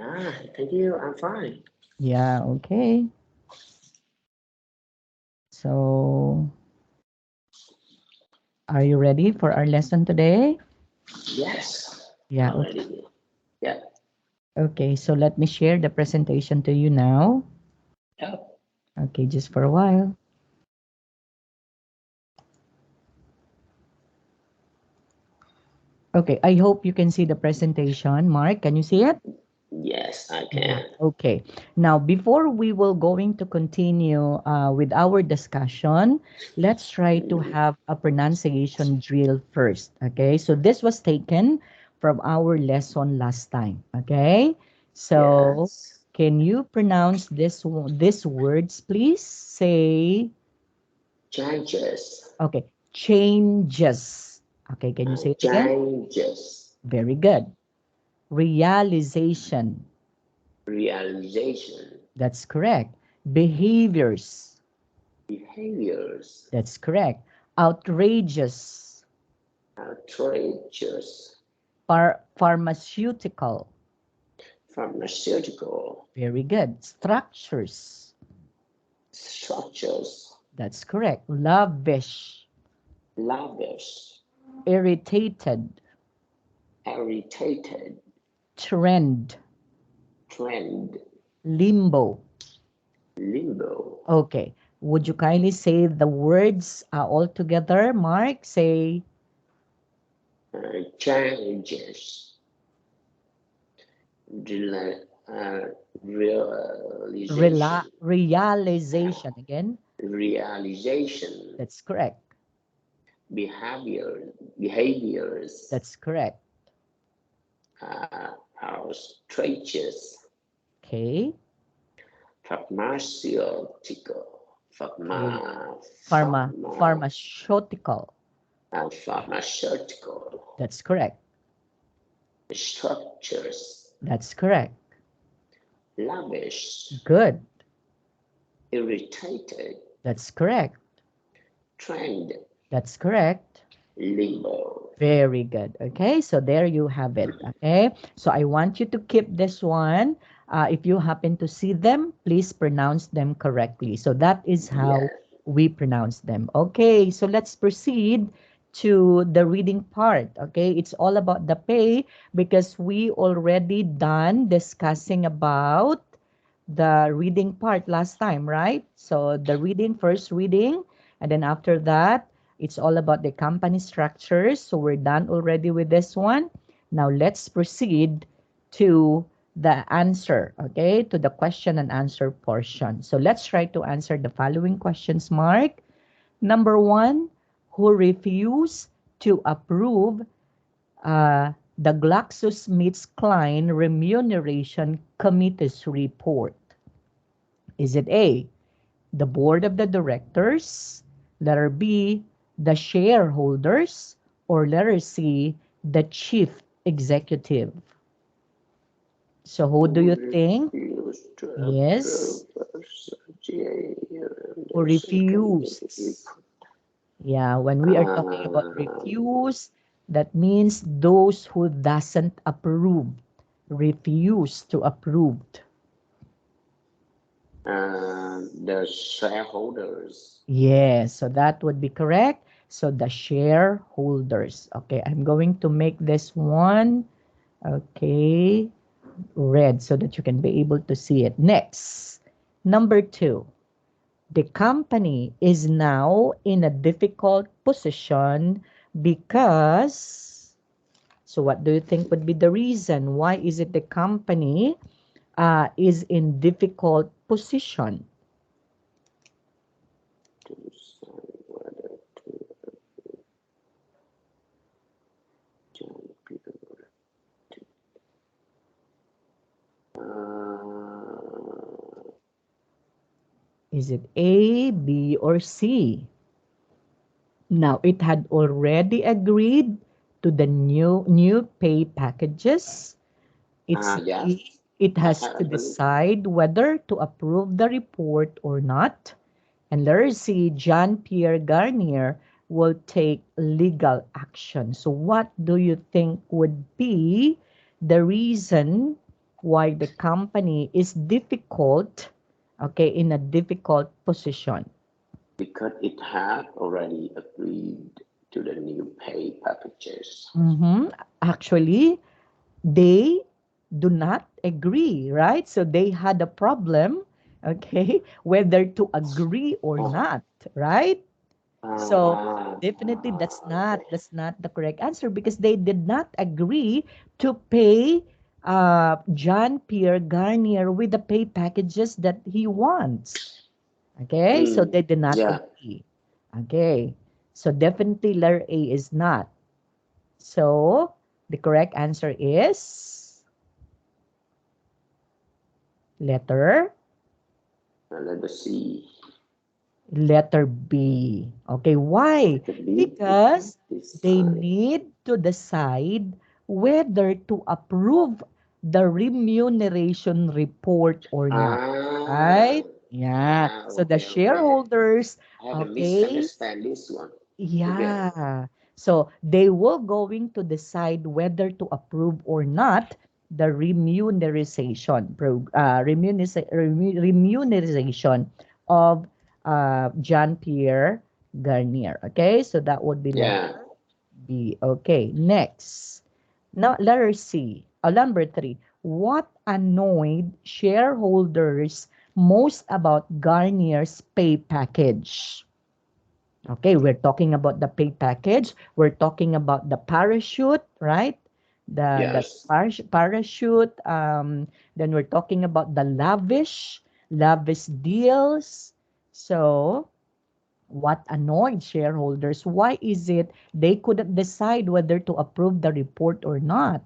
Thank you. I'm fine. Yeah, okay. So, are you ready for our lesson today? Yes, Yeah, I'm okay. ready. Yeah. Okay, so let me share the presentation to you now. Yeah. Okay, just for a while. Okay, I hope you can see the presentation. Mark, can you see it? Yes, I Yeah, can. okay. Now, before we will going to continue with our discussion, let's try to Mm, have a pronunciation drill first. Okay, so this was taken from our lesson last time. Okay, so yes. can you pronounce these words, please? Say, Changes. okay, changes. Okay, can you say it again? Changes. Very good. Realization. Realization. That's correct. Behaviors. Behaviors. That's correct. Outrageous. Outrageous. Pharmaceutical. Pharmaceutical. Very good. Structures. Structures. That's correct. Lavish. Lavish. Irritated. Irritated. Trend. Trend. Limbo. Limbo. Okay. Would you kindly say the words all together, Mark? Say Changes. Rela- uh, realization. realization again. Realization. That's correct. Behaviors. That's correct. Outrageous. Okay. Pharmaceutical. Okay. Pharma, pharma, Pharmaceutical. pharmaceutical. That's correct. Structures. That's correct. Lavish. Good. Irritated. That's correct. Trend. That's correct. Limbo. Very good. Okay, so there you have it. Okay, so I want you to keep this one. If you happen to see them, please pronounce them correctly. So that is how Yes. we pronounce them. Okay, so let's proceed to the reading part. Okay, it's all about the pay because we already done discussing about the reading part last time, right? So the reading, first reading, and then after that, it's all about the company structures. So we're done already with this one. Now let's proceed to the answer, okay, to the question and answer portion. So let's try to answer the following questions, Mark. Number one, who refused to approve the GlaxoSmithKline Remuneration Committee's report? Is it A, the board of the directors, letter B, the shareholders, or letter C, the chief executive? So who do Who you think? refused to Yes, approve of GA who committee? refused. Yeah, when we are talking about Uh, refuse, that means those who doesn't approve, refuse to approve. the shareholders. Yes, so that would be correct. So the shareholders. Okay, I'm going to make this one, okay, red so that you can be able to see it. Next, number two, the company is now in a difficult position because, so what do you think would be the reason? Why is it the company is in difficult position? To decide whether to join people. Uh, Is it A, B, or C? Now, it had already agreed to the new pay packages. It's yes, C. It I has have to agreed. decide whether to approve the report or not. And letter C, John Pierre Garnier will take legal action. So what do you think would be the reason why the company is difficult, okay, in a difficult position. Because it had already agreed to the new pay packages. Actually, they do not agree, right? So they had a problem, okay, whether to agree or Oh, not, right? So definitely okay. that's not the correct answer because they did not agree to pay John Pierre Garnier with the pay packages that he wants. Okay, so they did not Yeah, agree. Okay, so definitely letter A is not. So the correct answer is letter let us see. letter B. Okay, why? Let it be. It had Because this they side. need to decide whether to approve the remuneration report or not. Ah, Right? Yeah. So the okay. shareholders, I had to okay, misunderstand this one. Okay. yeah. So they will going to decide whether to approve or not the remuneration of Jean Pierre Garnier. Okay, so that would be Yeah. letter B. Okay, next. Now letter C. Number 3. What annoyed shareholders most about Garnier's pay package? Okay, we're talking about the pay package. We're talking about the parachute, right? The Yes. parachute. Then we're talking about the lavish deals. So, what annoyed shareholders? Why is it they couldn't decide whether to approve the report or not?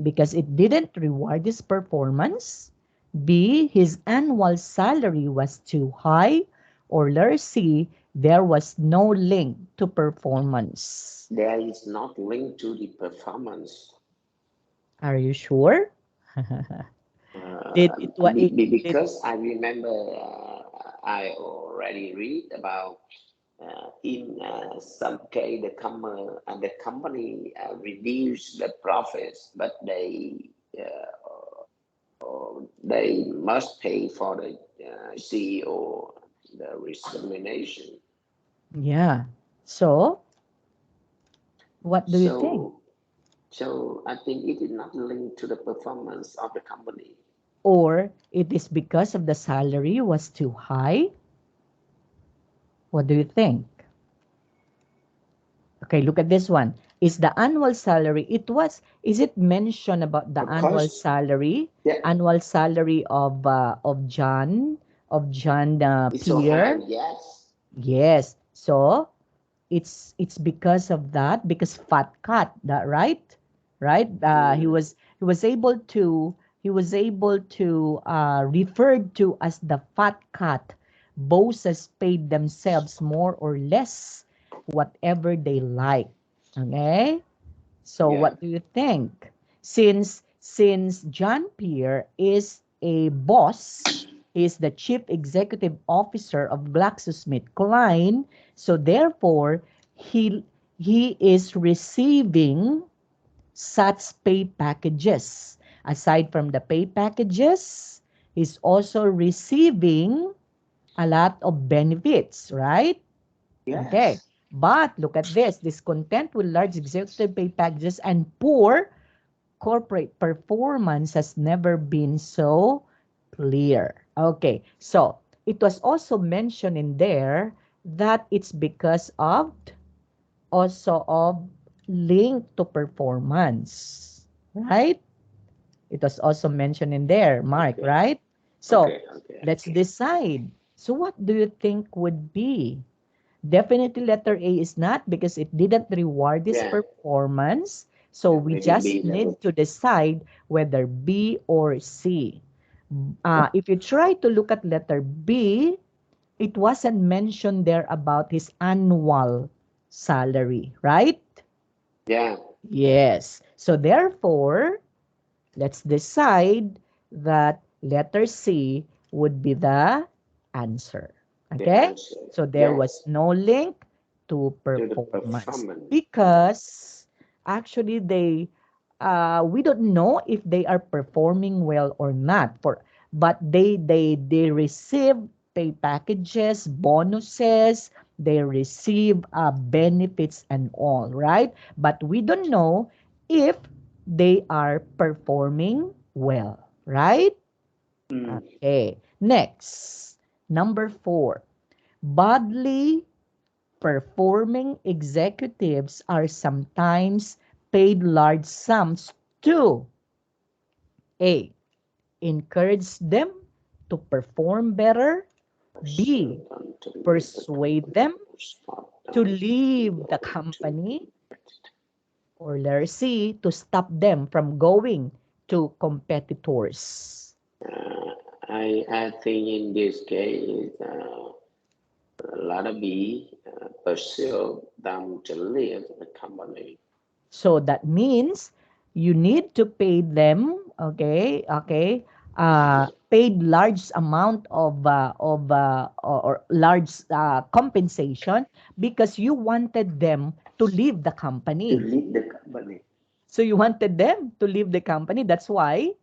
Because it didn't reward his performance. B, his annual salary was too high. Or letter C, there was no link to performance. There is not linked to the performance. Are you sure? Did it what it did Because I remember I already read about in some case the company reduced the profits, but they must pay for the CEO the remuneration. yeah. So, what do you think? So so I think it is not linked to the performance of the company. Or it is because of the salary was too high? What do you think? Okay, look at this one. Is the annual salary, is it mentioned about the Of course, yeah, annual salary of John it's so high. Pierre? Yes, Yes. So, it's because of that, because fat cat, that right? Right? mm, He was able to referred to as the fat cat. Bosses paid themselves more or less whatever they like. Okay? So yeah, what do you think? Since John Pierre is a boss, he is the chief executive officer of GlaxoSmithKline, so therefore he he is receiving such pay packages. Aside from the pay packages, he's also receiving a lot of benefits, right? Okay. yes, But look at this, discontent with large executive pay packages and poor corporate performance has never been so clear. Okay, so it was also mentioned in there that it's because of also of link to performance, right? It was also mentioned in there, Mark, okay, right? So okay, okay, let's okay. decide. So what do you think would be? Definitely letter A is not because it didn't reward this Yeah, performance. So yeah, we maybe just B level. need to decide whether B or C. If you try to look at letter B, it wasn't mentioned there about his annual salary, right? Yeah, Yes. So therefore, let's decide that letter C would be the answer. the Okay? answer. So there was Yes, no link to to the performance performance. because actually they we don't know if they are performing well or not. But they receive pay packages, bonuses, they receive benefits and all, right? But we don't know if they are performing well, right? Mm. Okay. Next, number 4. Badly performing executives are sometimes paid large sums to A. Encourage them to perform better. Pursue B. them to leave the Persuade company them or stop to them leave the going to company. compete. Or letter C. To stop them from going to competitors. Uh, I think in this case, letter B, pursue them to leave the company. So that means you need to pay them, okay, paid large amount or large compensation because you wanted them to leave the To company. leave the company. So you wanted them to leave the company. That's why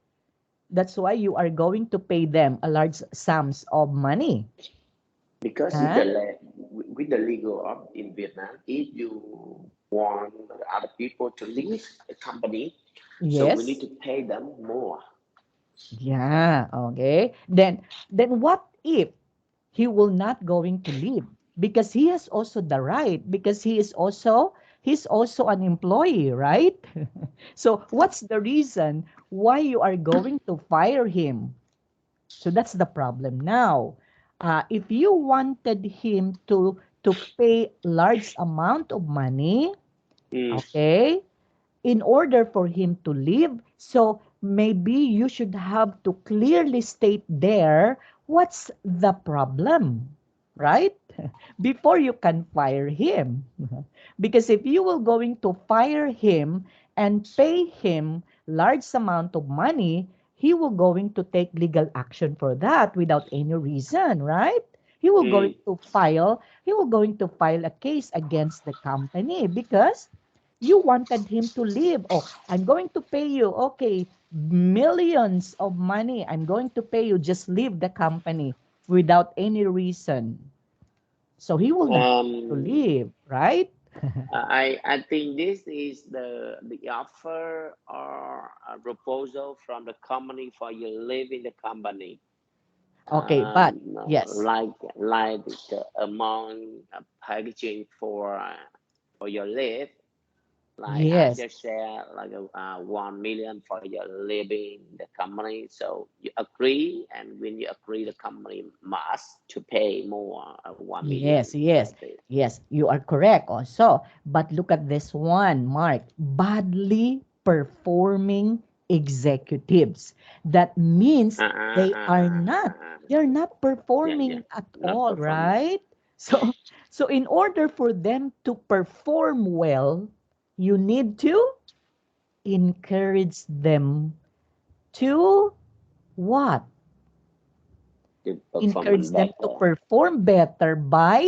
you are going to pay them a large sums of money. Because Huh? with the legal of in Vietnam, if you want other people to leave the company, so we need Yes. to pay them more. Yeah. Okay. Then what if he will not going to leave because he has also the right because he's also an employee, right? So what's the reason why you are going to fire him? So that's the problem now. If you wanted him to pay large amount of money, Mm, okay, in order for him to leave. So maybe you should have to clearly state there what's the problem, right? Before you can fire him. Because if you will going to fire him and pay him large amount of money, he will going to take legal action for that without any reason, right? mm, He will going to file a case against the company because you wanted him to leave. Oh, I'm going to pay you, okay, millions of money. I'm going to pay you. Just leave the company without any reason. So he will not to um, leave, right? I think this is the offer or a proposal from the company for you leave in the company. Okay, but yes, Like the amount of packaging for your leave. Like I yes, just said, like 1 million for your leaving the company. So you agree, and when you agree, the company must to pay more 1 million yes, yes, like this. yes, you are correct also. But look at this one, Mark. Badly performing executives. That means they're not Yeah, yeah, performing at not all, performing. right? So, so in order for them to perform well, you need to encourage them to what? To Encourage performance them to better. perform better by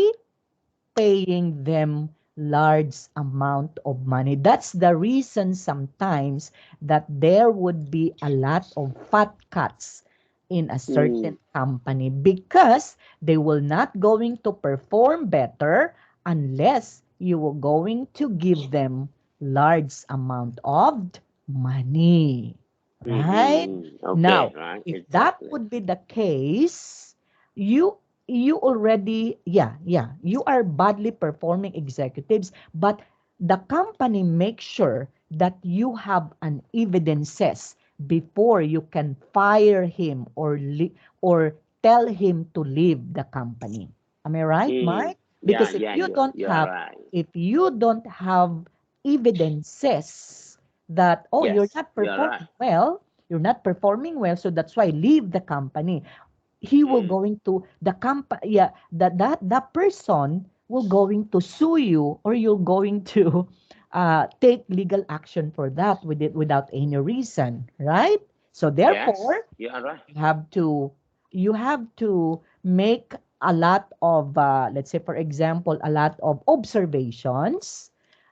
paying them large amount of money. That's the reason sometimes that there would be a lot of fat cuts in a Mm, certain company because they will not going to perform better unless you will going to give them large amount of money, right? okay, Now, right, if that exactly. would be the case, you you already, yeah, you are badly performing executives, but the company makes sure that you have an evidences before you can fire him or tell him to leave the company. Am I right, Mm, Mark? yeah, Because if yeah, you don't you are have right. if you don't have evidences that, oh, Yes, you are right. you're not performing well, so that's why leave the company. He will Mm, going to the company, yeah, that person will going to sue you, or you're going to take legal action for that with it without any reason, right? So yes, therefore you are right. you have to make a lot of let's say for example a lot of observations,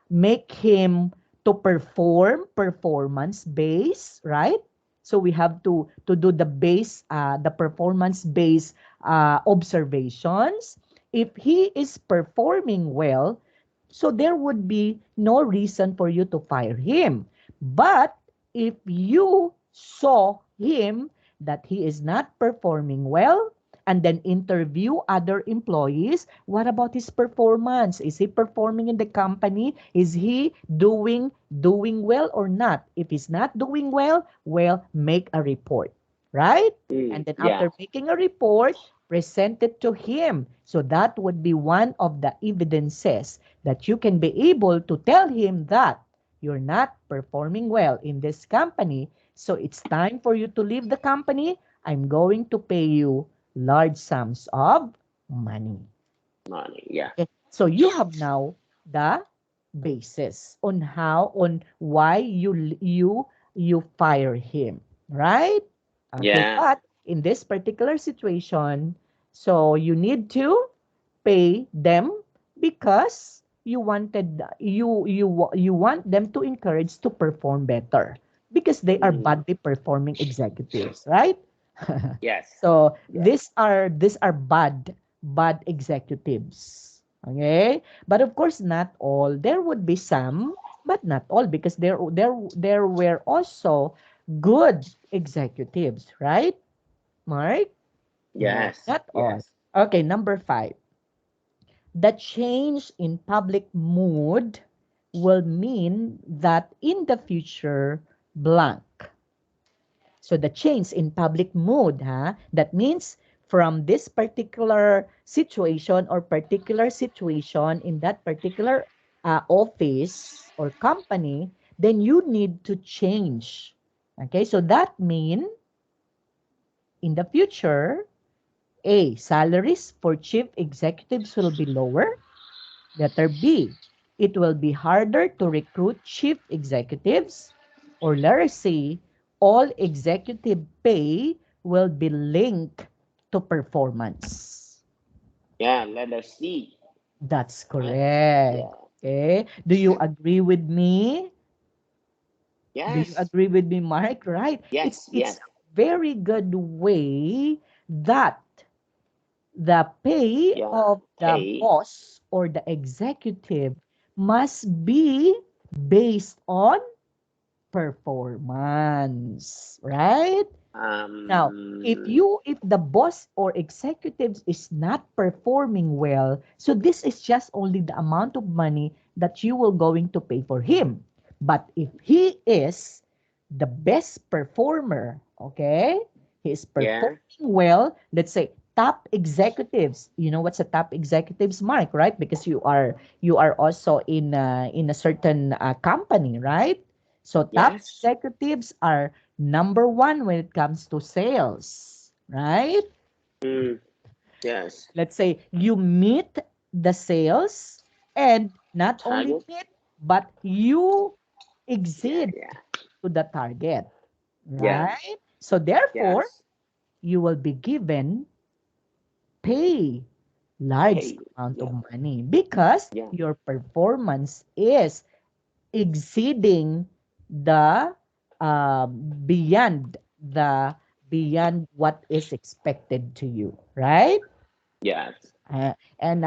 make him to perform performance base, right? So we have to do the base, the performance base observations. If he is performing well, so there would be no reason for you to fire him. But if you saw him that he is not performing well, and then interview other employees, what about his performance? Is he performing in the company? Is he doing well or not? If he's not doing well, well, make a report, right? And then Yeah. after making a report, present it to him. So that would be one of the evidences that you can be able to tell him that you're not performing well in this company. So it's time for you to leave the company. I'm going to pay you large sums of money. Money. Yeah. Okay. So you have now the basis on how, on why you fire him, right? Okay, Yeah. but in this particular situation, so you need to pay them because you want them to encourage to perform better because they are Mm. badly performing executives, right? Yes. So Yeah. these are bad executives. Okay? But of course not all. There would be some, but not all because there were also good executives, right? Mark? Yeah, Yes. not all. Yes. Okay, number 5. The change in public mood will mean that in the future, blank. So the change in public mood, that means from this particular situation or particular situation in that particular office or company, then you need to change. Okay, so that means in the future, A, salaries for chief executives will be lower. Letter B, it will be harder to recruit chief executives. Or letter C, all executive pay will be linked to performance. Yeah. Let us see. That's Right. correct. Yeah. Okay. Do you agree with me? Do you Yes. agree with me, Mark? Right. Yes. It's Yes. a very good way that the pay Yeah. of the Pay. boss or the executive must be based on performance, right? Now, Um. if the boss or executives is not performing well, so this is just only the amount of money that you will going to pay for him. But if he is the best performer, okay? He is Yeah. performing well, let's say top executives. You know what's a top executives, Mark, right? Because you are also in a certain company, right? So top Yes. executives are number one when it comes to sales, right? Mm. Yes. Let's say you meet the sales and not only Target. meet, but you Yeah. exceed Yeah. to the target, Yeah. right? So therefore, Yes. you will be given pay large Pay. amount of Yeah. money because Yeah. your performance is exceeding the uh, beyond the beyond what is expected to you, right? Yes. And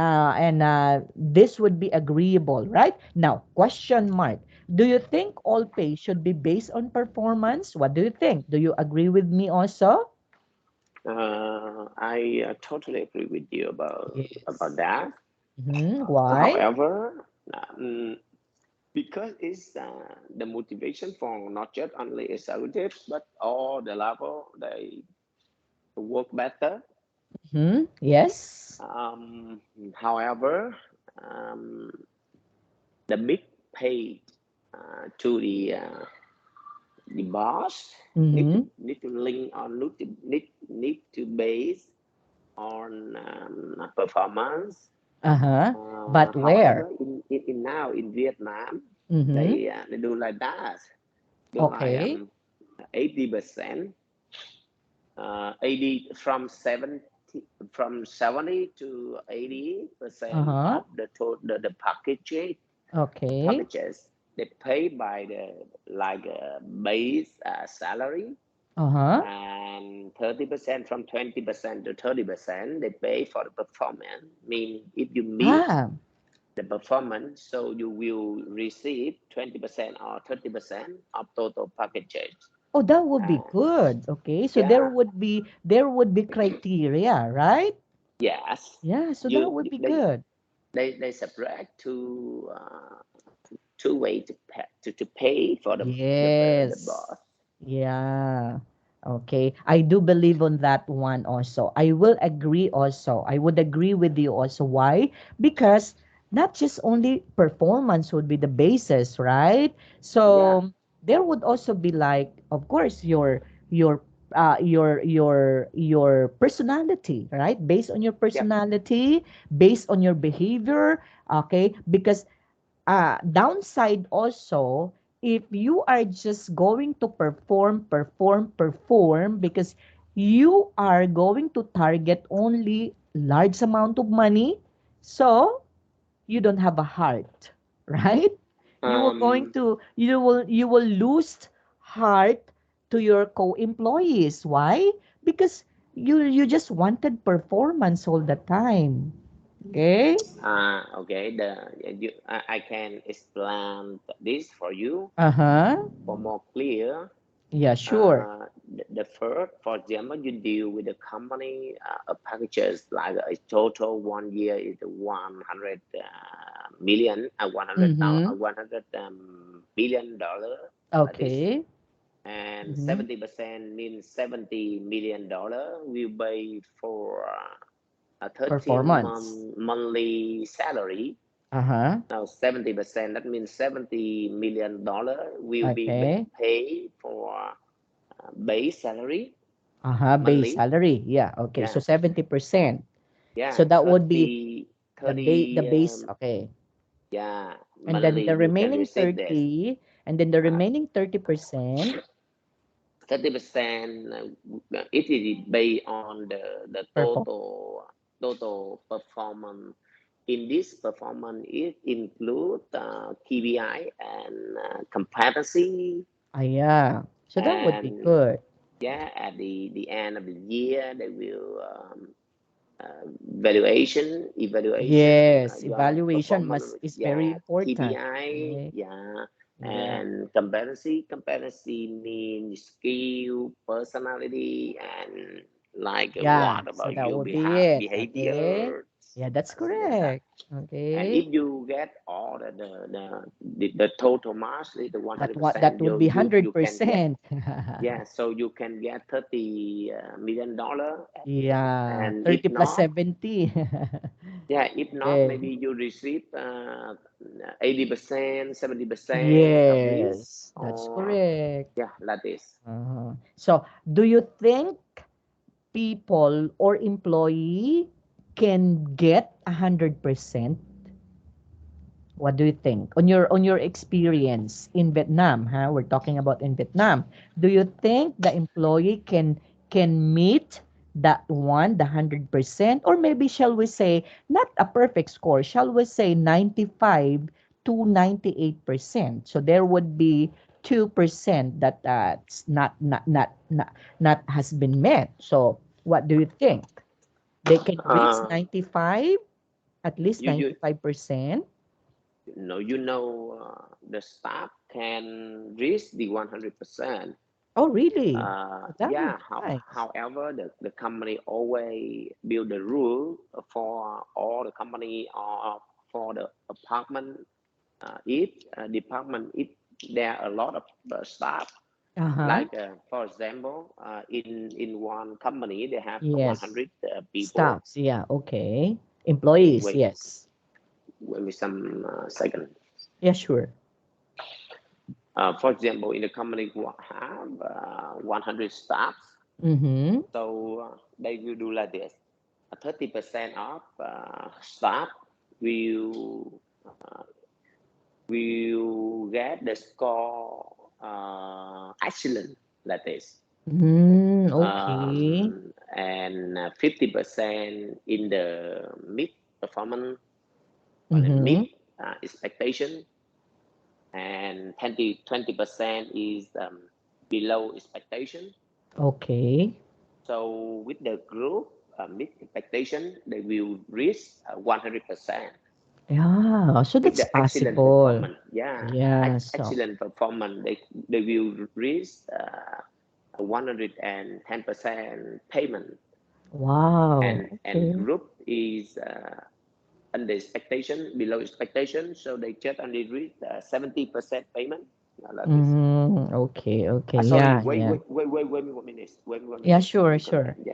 this would be agreeable, right? Now, question mark. Do you think all pay should be based on performance? What do you think? Do you agree with me also? I totally agree with you about Yes. that. Why? However, because it's the motivation for not just only executives but all the level they work better. Yes. However, um, the big pay to the boss Mm-hmm. need to link or need to base on performance. Uh-huh. But where? However, in now in Vietnam, Mm-hmm. they do like that. Do like Okay. 80%, 80 from 70 to 80% Uh-huh. of the total the packages Okay. packages they pay by the like base salary, Uh-huh. and 30% from 20% to 30% they pay for the performance. Mean if you meet Ah, the performance, so you will receive 20% or 30% of total packages. oh, that would be Uh, good. Okay. So yeah, there would be criteria, right? yes, Yeah, so that you would be they good. they separate two way to pay for the Yes. boss. Yeah. Okay. I do believe on that one also. I will agree also. I would agree with you also. Why? Because not just only performance would be the basis, right? Yeah, So there would also be like, of course, your personality, right? Based on your yeah. personality, based on your behavior, okay? Because downside also, if you are just going to perform because you are going to target only large amount of money, so you don't have a heart, right? Um, You will lose heart to your co-employees. Why? Because you just wanted performance all the time. Okay? okay. I can explain this for you Uh-huh. for more clear. Yeah, sure. The first, for example, you deal with the company packages like a total 1 year is 100 million, 100 Mhm. $100 million, like this, Okay. and Mhm. 70% means $70 million will pay for a 13 Performance. month monthly salary. Uh-huh. Now 70%, that means $70 million will be Okay. paid for base salary Uh-huh. Base monthly. salary. Yeah. Okay. So Yeah, 70%. So yeah, that would be 30 the 30 base. Okay. yeah, And then monthly the you can remaining receive this. 30, and then the uh, remaining 30% 30%, it is based on the perform. total performance. In this performance, it includes KPI and competency, Ah, yeah. So that would be and good. yeah, at the end of the year they will evaluation Yes. your Evaluation performance. must is very Yeah, important. KPI. Okay. Yeah, Yeah. and competency means skill, personality, and like Yeah. what So about that your would be it. Okay. behavior, Yeah, that's something like that. correct. And Okay. if you get all the total marks, the That 100%, would be you can get. 100%. Yeah, so you can get $30 million, Yeah, and if 30 plus not, 70. yeah, if not, Okay. maybe you receive 80%, 70% of this, Yes, that's or correct. yeah, like this. So, do you think people or employee can get 100%? What do you think on your experience in Vietnam? Huh? We're talking about in Vietnam. Do you think the employee can meet that one, the 100%, or maybe shall we say not a perfect score? Shall we say 95 to 98%? So there would be 2% that not has been met. So what do you think? They can reach Uh, 95, at least you 95%. the staff can reach the 100%. Oh, really? Oh, that would Yeah, be nice. however, the company always build the rule for all the company or for the apartment. If department, if there are a lot of staff, Uh-huh. like for example, in one company they have Yes. 100 people. Staffs, yeah, okay. Okay, Employees, yes. wait me some second. Yeah, sure. For example, in the company who have 100 staff, Mm-hmm. so they will do like this: 30% of staff will get the score excellent, like this. Okay. And 50% in the mid performance or the mid Mm-hmm. expectation, and 20% is below expectation. Okay. So with the group meet expectation, they will reach 100% Yeah, so with that's the excellent possible. performance. Yeah, Yeah, so excellent performance. They will reach 110% payment, wow. and Okay. group is under expectation, below expectation, so they just only reach 70% payment. Like this. Okay, okay. Sorry, Yeah, yeah. wait me 1 minute. Wait me one Yeah, minute. sure, Because sure. yeah.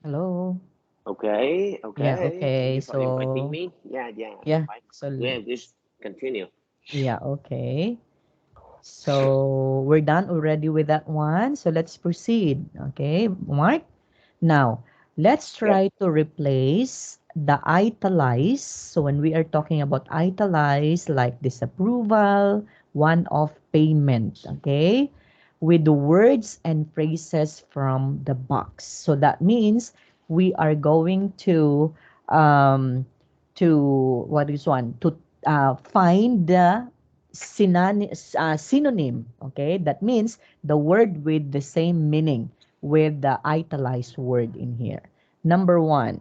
Hello. Okay, Yeah, okay. Thank okay. you for inviting So, me. Yeah. yeah. Fine. So, Yeah, just continue. yeah, okay. So, we're done already with that one. So, let's proceed. Okay, Mark. Now, let's Yep. try to replace the italize. So, when we are talking about italize, like disapproval, one-off payment, okay, with the words and phrases from the box. So, that means we are going um, what is one? To find the synonym, okay? That means the word with the same meaning with the italized word in here. Number one,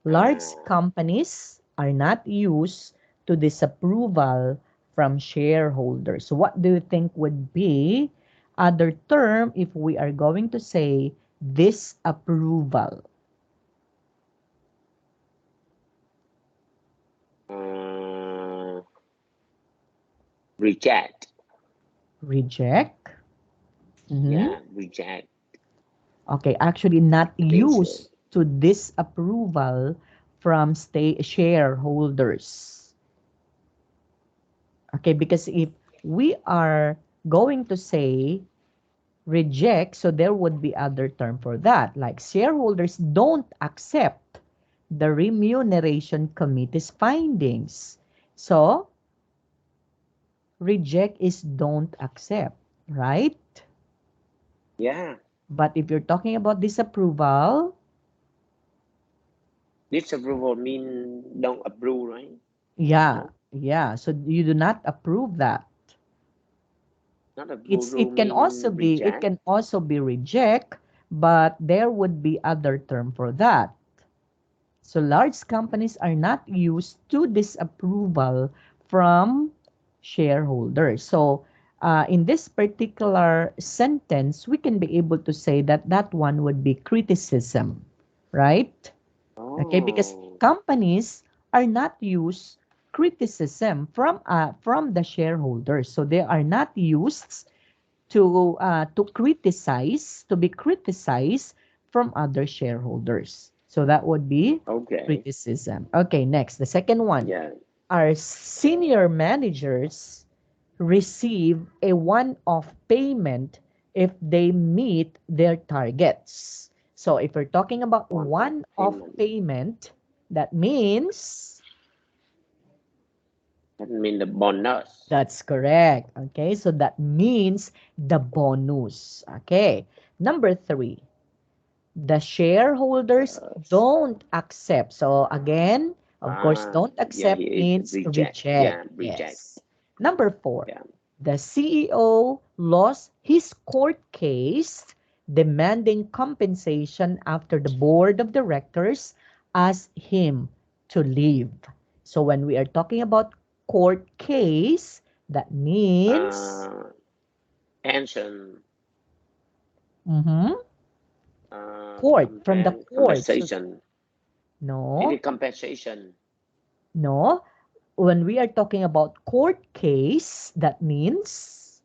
large Uh, companies are not used to disapproval from shareholders. So what do you think would be other term if we are going to say disapproval? uh, reject. Reject. Mhm. Yeah, reject. Okay, actually not I think so. used to disapproval from shareholders. Okay, because if we are going to say reject, so there would be other term for that. Like shareholders don't accept the remuneration committee's findings. So reject is don't accept, right? Yeah, But if you're talking about disapproval, disapproval mean don't approve, right? yeah, No, yeah. So you do not approve that. not It's approve mean it reject. can also be reject, but there would be other term for that. So large companies are not used to disapproval from shareholders. So in this particular sentence, we can be able to say that that one would be criticism, right? Okay, because Oh, companies are not used criticism from the shareholders. So they are not used to criticize, to be criticized from other shareholders. So that would be okay. criticism. Okay, next, the second one. Yeah. Our senior managers receive a one-off payment if they meet their targets. So if we're talking about One off one-off payment. payment, that means That mean the bonus. that's correct. Okay, so that means the bonus. Okay, number three, the shareholders Uh, don't accept. So again, of course, don't yeah, accept here is means reject. reject. Yeah, reject. Yes. Number four, Yeah. the CEO lost his court case demanding compensation after the board of directors asked him to leave. So when we are talking about court case, that means Uh, Pension. mhm, court, from the court. So Compensation. It is no, compensation. no. When we are talking about court case, that means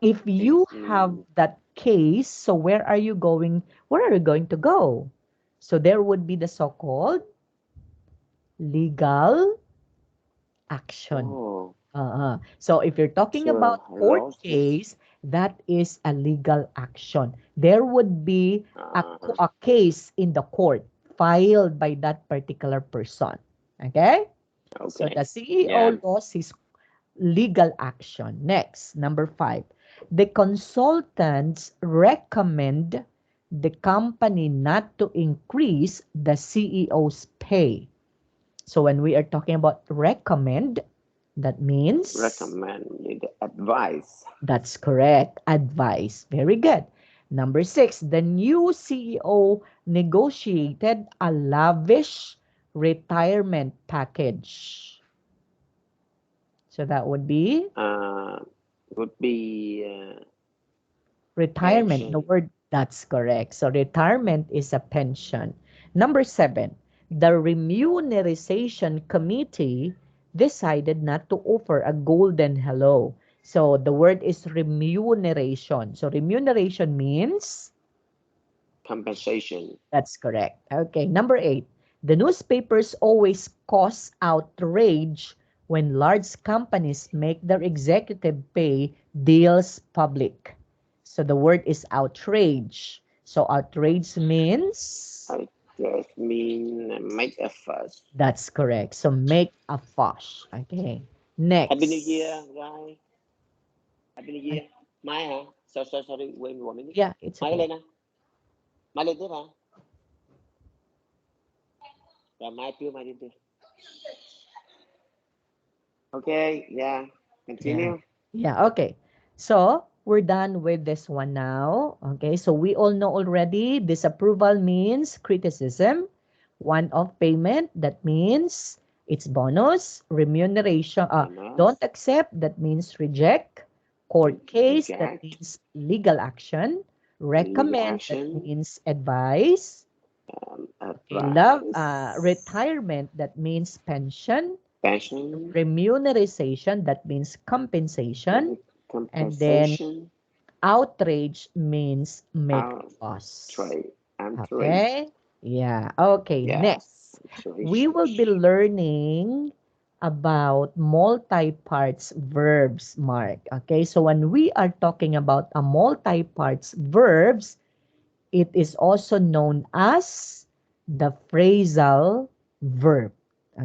if you It have mean that case, so where are you going? Where are you going to go? So there would be the so-called legal action. oh, So if you're talking so about court lost his. case, that is a legal action. There would be Uh, a case in the court filed by that particular person. Okay? So the okay. CEO Yeah. lost his legal action. Next, number five. The consultants recommend the company not to increase the CEO's pay. So when we are talking about recommend, that means Recommended advice. that's correct. Advice. Very good. Number six, the new CEO negotiated a lavish retirement package. So that would be Uh, would be retirement. The pension. word that's correct. So retirement is a pension. Number seven, the remuneration committee decided not to offer a golden hello. So the word is remuneration. So remuneration means Compensation. That's correct. Okay, number 8. The newspapers always cause outrage when large companies make their executive pay deals public. So the word is outrage. So outrage means I just mean make a fuss. that's correct. So make a fuss. Okay. Happy New Next. Year, guys. Happy New Year. Mai hả? Sorry, quên một minute. Yeah, it's Mai okay. lên nè. Mai lên tiếp hả? Rồi mai đi chưa? Okay, yeah. Yeah. Continue. Yeah, okay. So, we're done with this one now. Okay, so we all know already disapproval means criticism. One-off payment, that means it's bonus. Remuneration, don't Bonus. accept, that means reject. Court case, that Reject. means legal action. Legal Recommend, that action. means advice. Okay, love, Advice. retirement, that means pension. Passion. Remuneration, that means compensation. And then Compensation. outrage means make fuss. Outrage. Outrage. Okay? Yeah. Okay, Yes. next. We Outrage. will be learning about multi-parts verbs, Mark. Okay, so when we are talking about a multi-parts verbs, it is also known as the phrasal verb.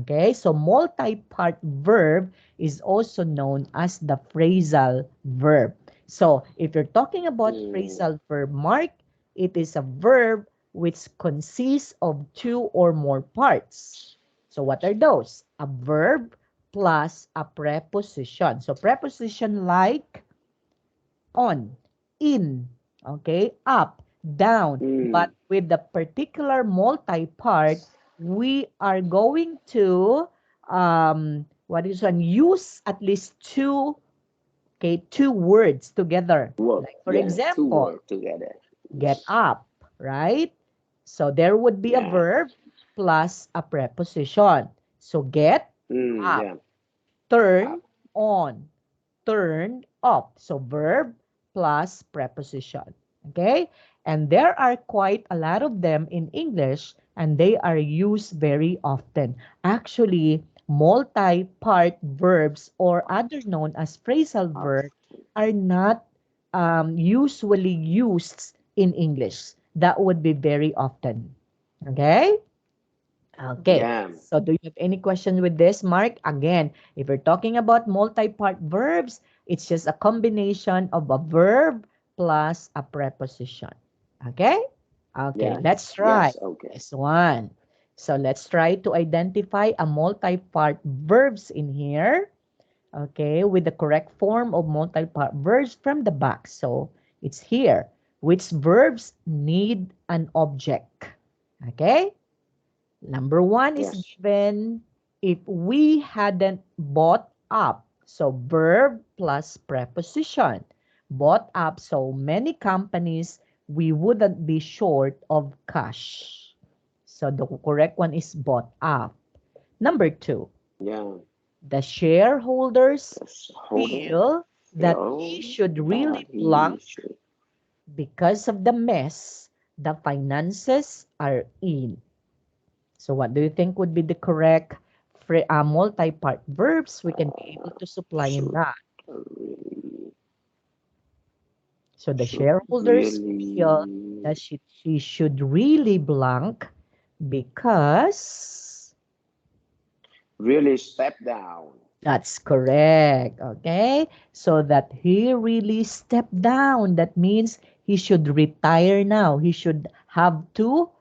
Okay, so multi-part verb is also known as the phrasal verb. So if you're talking about Mm, phrasal verb, Mark, it is a verb which consists of two or more parts. So what are those? A verb plus a preposition. So preposition like on, in, okay, up, down. mm, But with the particular multi-part, we are going to, what is one, use at least two, okay, two words together. work. Like, for Yeah, two example, work together. get up, right? So there would be a Yeah. verb plus a preposition. So get up, Yeah. turn Up. on, turn up. So verb plus preposition. Okay? And there are quite a lot of them in English and they are used very often. Actually, multi-part verbs or other known as phrasal Up. verbs are not usually used in English. That would be very often. Okay? Okay. Yeah. So do you have any question with this, Mark? Again, if we're talking about multi-part verbs, it's just a combination of a verb plus a preposition. Okay? Okay, Yes. let's try Yes. Okay. this one. So let's try to identify a multi-part verbs in here. Okay, with the correct form of multi-part verbs from the back. So it's here. Which verbs need an object? Okay? Number one is Yes. given if we hadn't bought up. So verb plus preposition. Bought up so many companies, we wouldn't be short of cash. So the correct one is bought up. Number two, Yeah. the shareholders This holder feel that feel he should that really he blank should. because of the mess the finances are in. So what do you think would be the correct multi-part verbs we can be able to supply in Should that? really. So the Should shareholders feel really. that she should really blank because Really step down. that's correct. Okay. So that he really stepped down. That means he should retire now. He should have to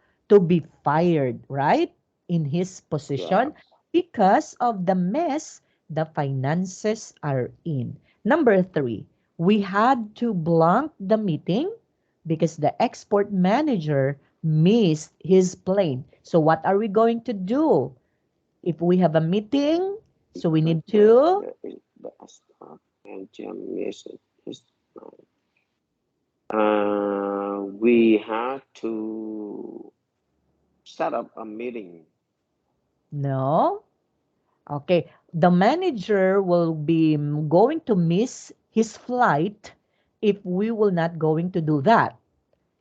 be fired, right? In his Yeah. position because of the mess the finances are in. Number three, we had to blank the meeting because the export manager missed his plane. So what are we going to do? If we have a meeting, so we Because need to, the staff and miss his we have to set up a meeting. no. Okay. The manager will be going to miss his flight if we will not going to do that.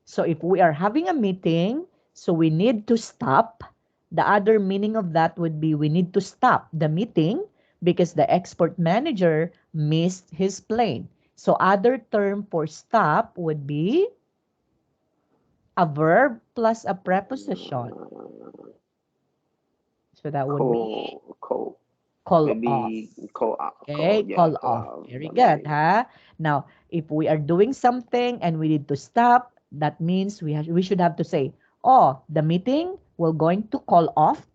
So if we are having a meeting, so we need to stop. The other meaning of that would be we need to stop the meeting because the export manager missed his plane. So other term for stop would be a verb plus a preposition. Uh, So that would be call, call off. maybe call up, Okay, yeah, call call off. out Very the good, meeting. huh? Now, if we are doing something and we need to stop, that means we should have to say, "Oh, the meeting we're going to call off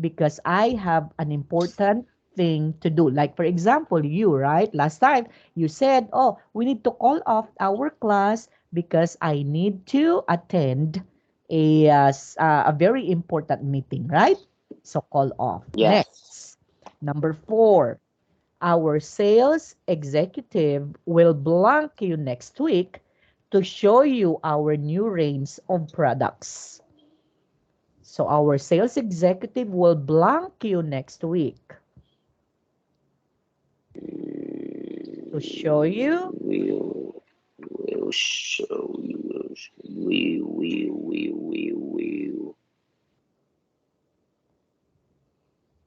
because I have an important thing to do." Like for example, you, right? Last time you said, "Oh, we need to call off our class because I need to attend a very important meeting," right? So call off. Yes. Next, number 4. Our sales executive will blank you next week to show you our new range of products. So our sales executive will blank you next week to show you. Will show you.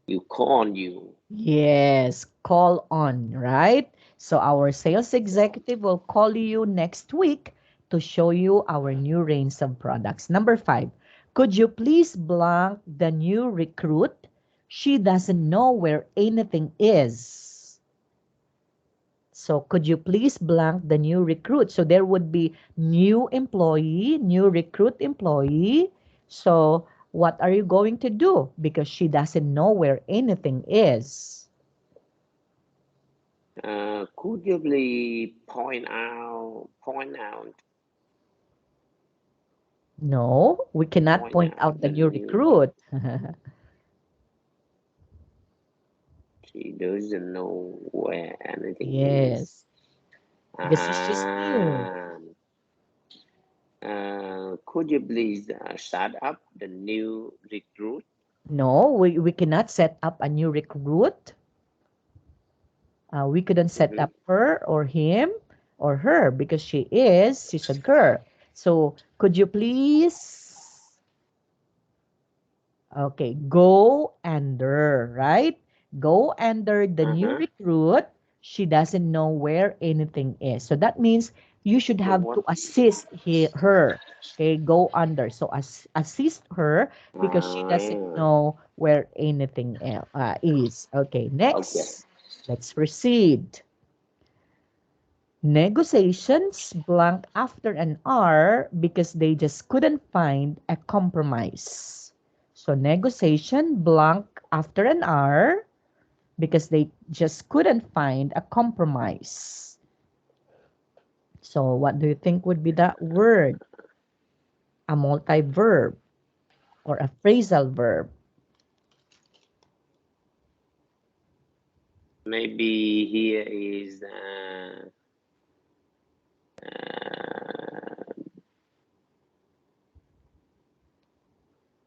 You call you. Yes, call on, right? So our sales executive will call you next week to show you our new range of products. Number 5, could you please blank the new recruit? She doesn't know where anything is. So could you please blank the new recruit? So there would be new employee, new recruit employee. So what are you going to do? Because she doesn't know where anything is. Could you please point out No, we cannot point point out out the the new new. recruit. She doesn't know where anything is. Yes, because it's just new. Um, could you please start up the new recruit? No, we cannot set up a new recruit. We couldn't set Mm-hmm. up her or him or her because she's a girl. So could you please, okay, go under, right? Go under the new Uh-huh. recruit. She doesn't know where anything is. So that means you should So have what? to assist her. Okay, go under. So assist her because she doesn't Ah, know where anything else, is. Okay, okay. next. Let's proceed. Negotiations blank after an R because they just couldn't find a compromise. So negotiation blank after an R because they just couldn't find a compromise. So what do you think would be that word? A multi-verb or a phrasal verb? Maybe here is uh,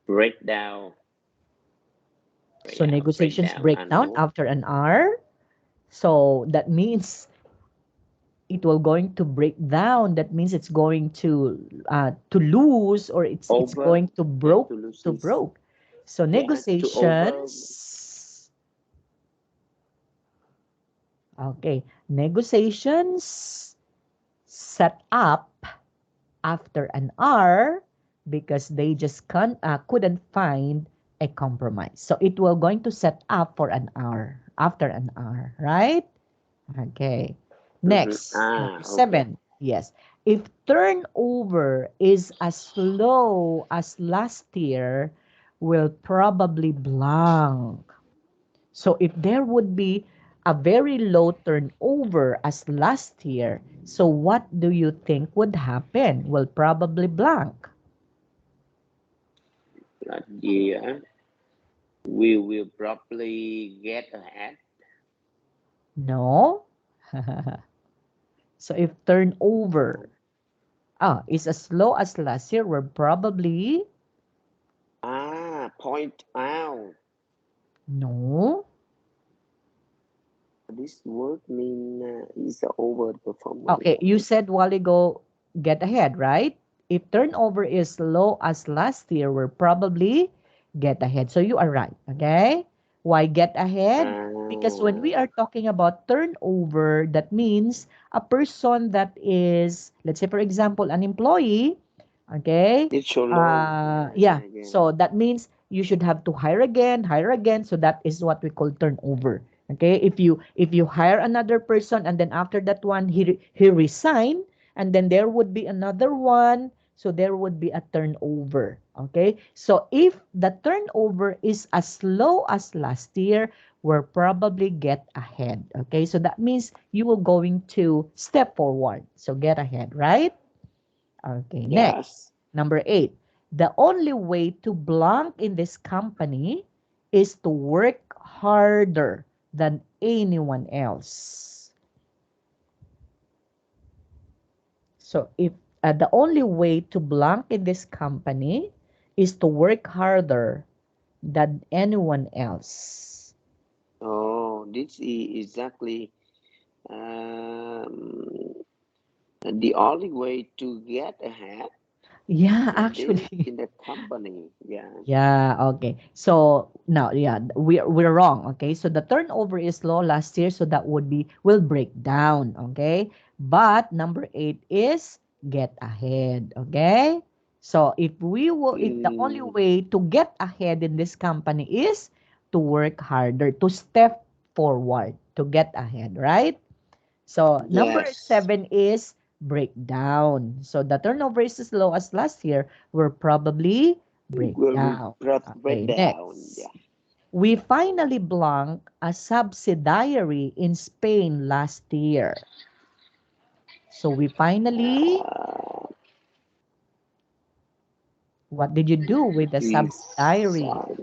breakdown, So negotiations breakdown. break I down know. after an R. So that means it will going to break down. That means it's going to lose, or it's Over. going to To broke lose to is, broke. So yeah, to over. negotiations, okay, negotiations set up after an R because they just couldn't find a compromise. So it will going to set up for an hour after an hour, right? Okay. Mm-hmm. Next, Ah, number okay. 7. Yes. If turnover is as low as last year, will probably blank. So if there would be a very low turnover as last year, so what do you think would happen? Will probably blank. Last year we will probably get ahead. No. So if turnover is as low as last year, we're probably Point out. no. This word mean is over Okay, performance. you said while ago get ahead, right? If turnover is low as last year, we're probably get ahead. So you are right, okay? Why get ahead? Because when we are Ah, talking about turnover, that means a person that is, let's say for example, an employee, okay? it's so low. Yeah, Yeah, yeah, yeah. so that means you should have to hire again. So that is what we call turnover. Okay, if you hire another person and then after that one he resign and then there would be another one, so there would be a turnover. Okay, so if the turnover is as low as last year, we'll probably get ahead. Okay, so that means you will going to step forward, so get ahead, right? Okay, next, Yes. number 8. The only way to blank in this company is to work harder than anyone else. So if the only way to blank in this company is to work harder than anyone else. Oh, this is exactly um, the only way to get ahead Yeah, in this actually. in the company. Yeah. Yeah, okay. So now, yeah, we're wrong, okay? So the turnover is low last year, so that would be will break down, okay? But number 8 is get ahead, okay? So if the only Mm, way to get ahead in this company is to work harder, to step forward, to get ahead, right? So number yes. 7 is breakdown. So the turnover is as low as last year. We're probably Will breakdown. break Okay, down. next. Yeah. We finally blank a subsidiary in Spain last year. So we finally, Uh, what did you do with the we subsidiary? find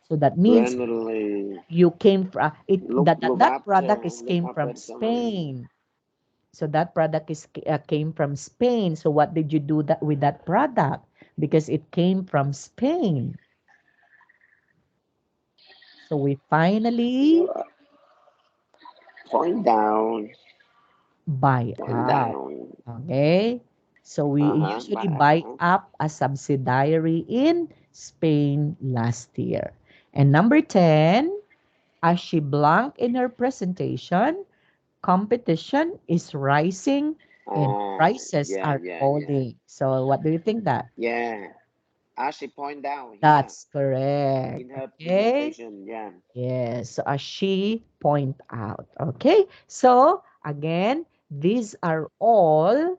So that means randomly you came from it that product is look came from after someone. Spain. So that product came from Spain. So what did you do that with that product? Because it came from Spain. So we finally Uh, point down. buy Point up. down. Okay? So we usually But buy up a subsidiary in Spain last year. And number 10, as she blanked in her presentation, competition is rising and prices yeah, are yeah, yeah, falling. So what do you think that? yeah. As she point down here That's correct. in her Okay. presentation. Yeah, Yes. So as she point out. Okay. So again, these are all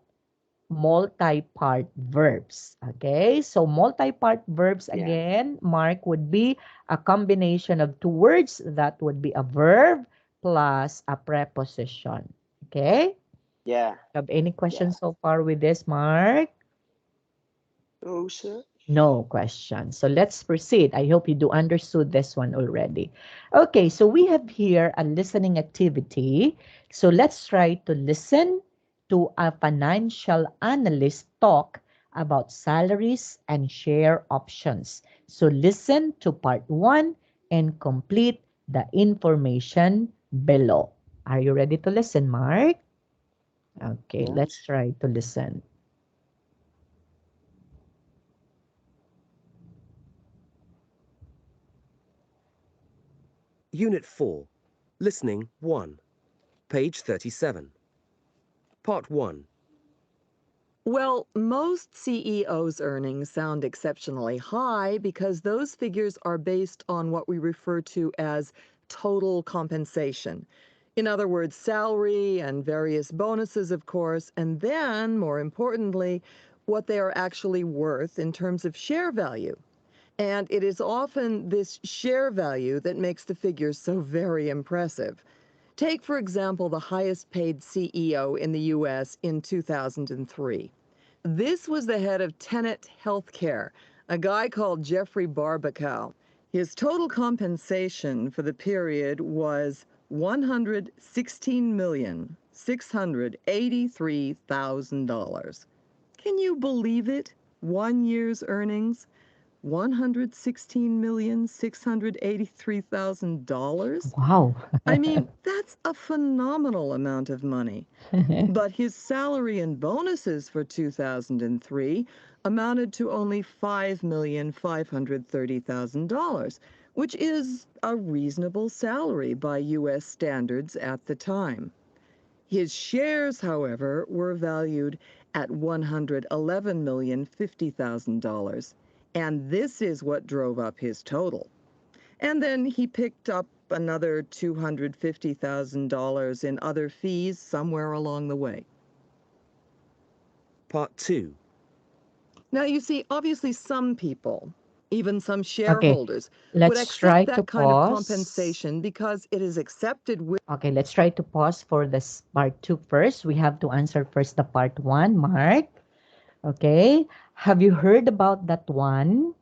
multi-part verbs. Okay. So multi-part verbs yeah, again, Mark, would be a combination of two words that would be a verb plus a preposition. Okay. yeah, Have any yeah. questions so far with this, Mark? Oh, sir. No question. So let's proceed. I hope you do understood this one already. Okay, so we have here a listening activity. So let's try to listen to a financial analyst talk about salaries and share options. So listen to part 1 and complete the information below. Are you ready to listen, Mark? Okay, Yeah. let's try to listen. Unit 4. Listening 1. Page 37. Part 1. Well, most CEOs' earnings sound exceptionally high because those figures are based on what we refer to as total compensation. In other words, salary and various bonuses, of course, and then, more importantly, what they are actually worth in terms of share value. And it is often this share value that makes the figures so very impressive. Take, for example, the highest paid CEO in the US in 2003. This was the head of Tenet Healthcare, a guy called Jeffrey Barbacow. His total compensation for the period was $116,683,000. Can you believe it? 1 year's earnings? $116,683,000? Wow. I mean, that's a phenomenal amount of money. But his salary and bonuses for 2003 amounted to only $5,530,000, which is a reasonable salary by U.S. standards at the time. His shares, however, were valued at $111,050,000, and this is what drove up his total. And then he picked up another $250,000 in other fees somewhere along the way. Part 2. Now, you see, obviously some people, even some Okay, shareholders, would let's try accept to that kind of pause. compensation because it is accepted with Okay, let's try to pause for this part 2 first. We have to answer first the part 1, Mark. Okay, have you heard about that one?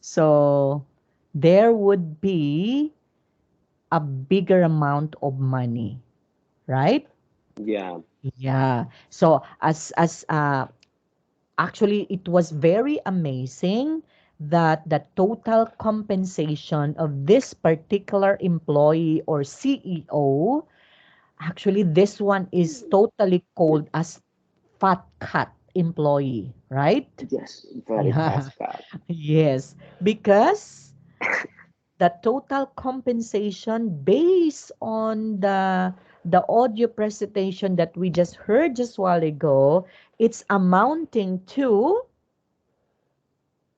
So, there would be a bigger amount of money, right? Yeah. Yeah. So, actually, it was very amazing that the total compensation of this particular employee or CEO, actually, this one is totally called as fat cat employee, right? Yes. Very Yeah. fast car. Yes, because the total compensation based on the audio presentation that we just heard just a while ago, it's amounting to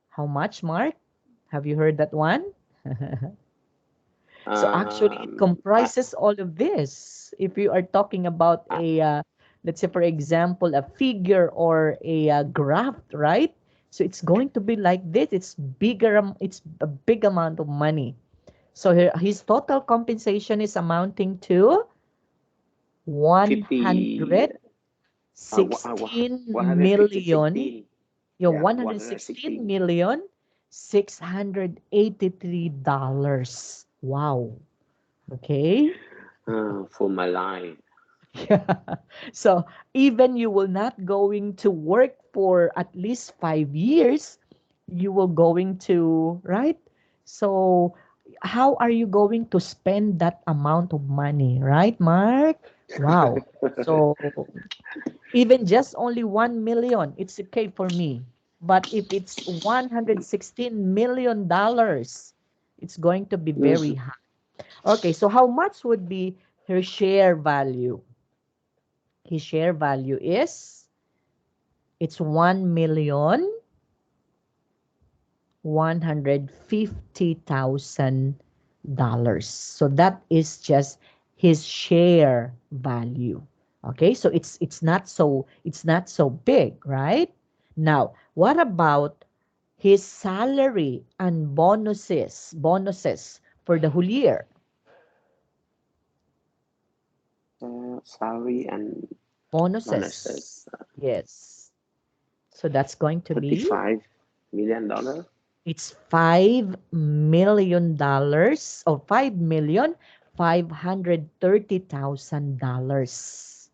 how much, Mark? Have you heard that one? So actually, it I, comprises all of this. If you are talking about I, let's say, for example, a figure or a graph, right? So it's going to be like this. It's bigger. It's a big amount of money. So his total compensation is amounting to 50, 116 million. 116. Yeah, Yeah, 116 116. million $683. Wow. Okay. For my life. Yeah. So even you will not going to work for at least 5 years, you will going to, right? So how are you going to spend that amount of money, right, Mark? Wow. So even just only 1 million, it's okay for me. But if it's $116 million, it's going to be very Mhm. high. Okay, so how much would be her share value? His share value is it's $1,150,000. So that is just his share value. Okay, so it's not so big, right? Now, what about his salary and bonuses for the whole year? Salary and bonuses. Bonuses. Yes. So that's going to be $35 million. it's $5 million or $5,530,000.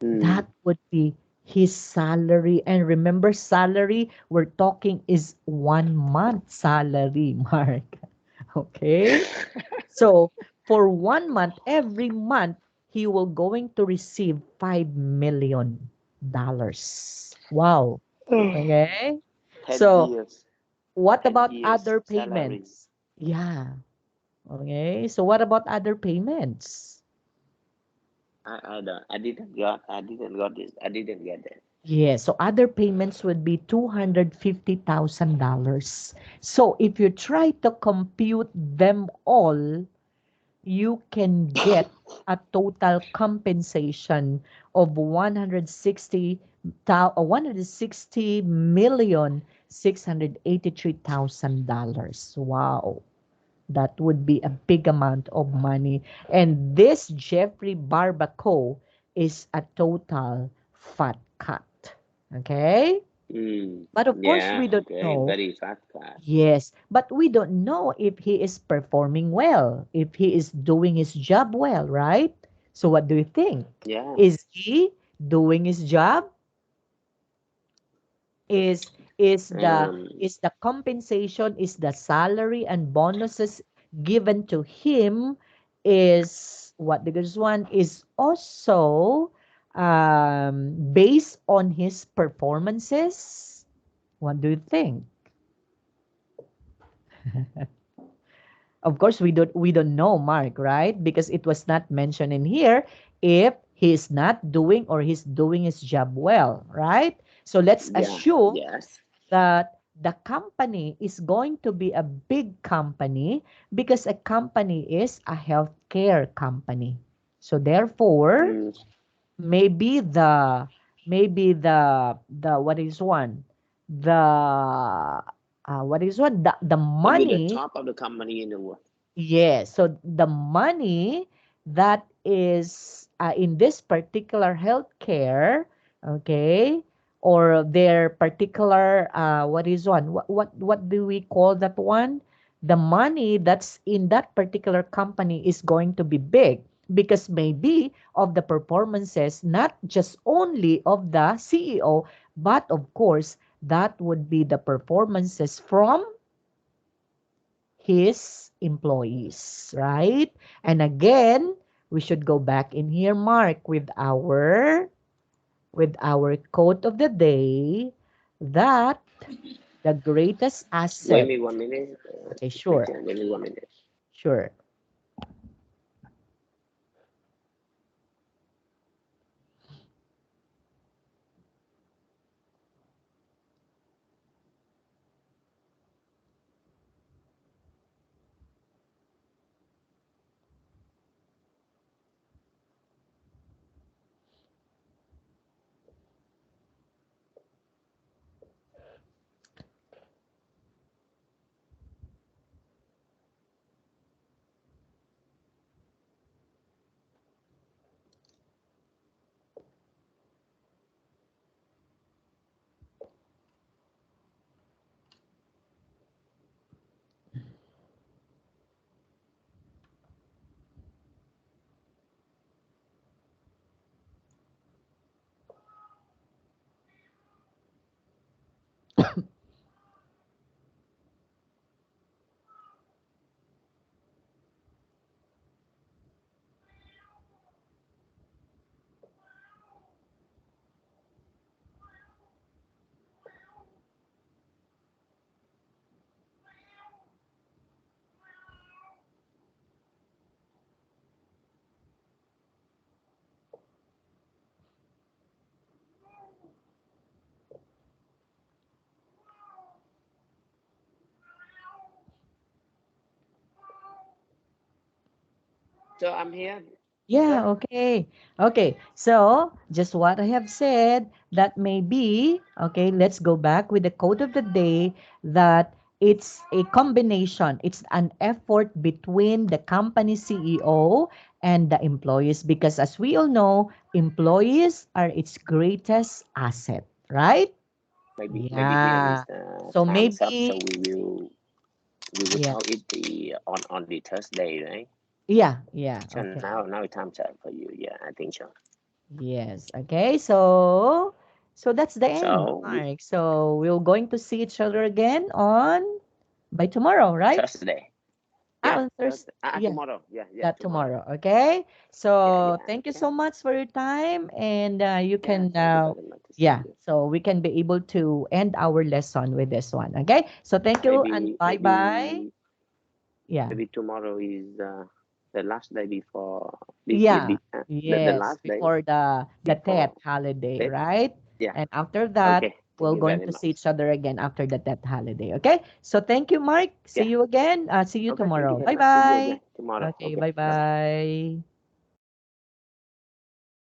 Mm. That would be his salary. And remember, salary we're talking is 1 month salary, Mark. Okay? So for 1 month, every month, he will going to receive $5 million. Wow. Okay? 10 So years. what 10 about years other salary. payments? Yeah. Okay. So what about other payments? I didn't got this. I didn't get it. Yeah. So other payments would be $250,000. So if you try to compute them all, you can get a total compensation of 160,683,000. Wow. That would be a big amount of money. And this Jeffrey Barbacoa is a total fat cat. Okay? But of course, Yeah. we don't Okay. know. Very fast car. Yes, but we don't know if he is performing well, if he is doing his job well, right? So what do you think? Yeah. Is he doing his job? Is is the compensation, is the salary and bonuses given to him, is what the good one is also based on his performances? What do you think? Of course, we don't know, Mark, right? Because it was not mentioned in here if he's not doing or he's doing his job well, right? So let's Yeah. assume Yes. that the company is going to be a big company because a company is a healthcare company. So therefore, Mm, maybe the what is one? The what is one? The maybe the money. top of the company in the world. Yes. So the money that is in this particular healthcare, okay, or their particular what is one? What do we call that one? The money that's in that particular company is going to be big because maybe of the performances, not just only of the CEO, but of course that would be the performances from his employees, right? And again, we should go back in here, Mark, with our quote of the day that the greatest Wait asset. me 1 minute. Okay, sure, Christian, wait me 1 minute. sure. So I'm here, Yeah, sir. okay. Okay, so just what I have said, that may be, okay, let's go back with the code of the day that it's a combination. It's an effort between the company CEO and the employees because as we all know, employees are its greatest asset, right? Maybe here is Yeah. the So time's up. maybe, So we will yeah, talk it on the Thursday, right? yeah, So okay. now it's time's up for you. Yeah, I think so. Yes. Okay. So that's the end, So Mark. So we're going to see each other again on by tomorrow, right? Thursday. Yeah, On Thursday. Thursday. Yeah, Tomorrow. Yeah, that tomorrow. tomorrow. Okay. So Yeah. thank you Okay. so much for your time, and you Yeah, can thank you very much to see yeah. you. So we can be able to end our lesson with this one. Okay. So thank you and Maybe bye bye. maybe Yeah. maybe tomorrow is the last day before Yeah. the Yes. last day Before the before Tet holiday, that. right? Yeah. And after that, Okay. Thank we're you going very to much. see each other again after the Tet holiday. Okay? So thank you, Mark. See Yeah. you again. See you Okay. Thank you tomorrow. very Bye much. See you bye. again tomorrow. Okay. Okay. Bye Bye bye. bye.